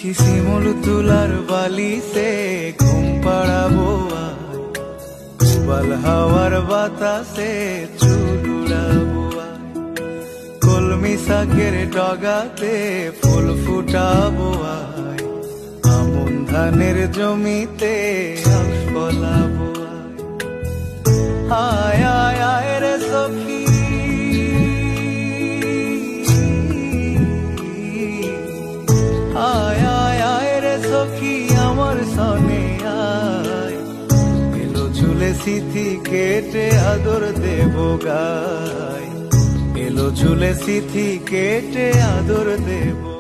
সখী শিমুল তুলার বালি সে ঘুম পাড়াবো গোপাল হাওয়ার বাতাসে চুল উড়াবো কলমি শাকের ডগাতে ফুল ফুটাবো আমন ধানের জমিতে আশ ফলাবো আয় আয় আয় রে সখী আয় আয় আয় রে সখী আমার সনে আয় এলো ঝুলে সিথি কেটে আদর দেব গায় এলো ঝুলে সিথি কেটে আদর দেব।